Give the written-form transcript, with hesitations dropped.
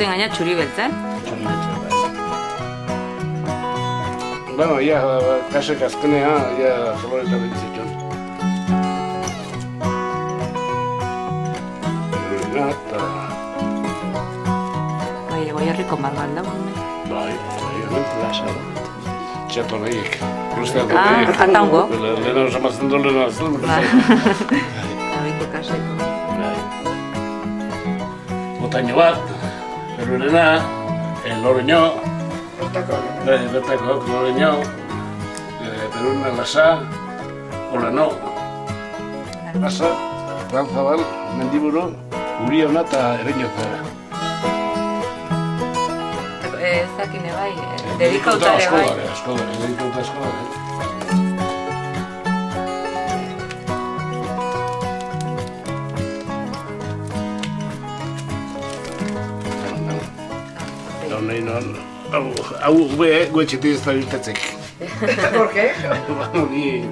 Zuten gaina txuri beltzen. Bueno, ia, kasek azkenea, ia koloreta bentzitzen. Bai, Goierriko margal dago. Bai, lasa. Txato nahiek. Atango. Lehena osamatzen du lehena azul. Abiko kaseko. Botaino bat, perurena, loreño. Bertako, loreño. Perurena lasa, olano. Lasa, Ranzabal, Mendiburu, Uriona eta Ereñota. Ezakine bai, dedikautare bai. Eskodare, dedikauta eskodare. Hau, guetxetik ez da irtetzek. ¿Por qué? Ni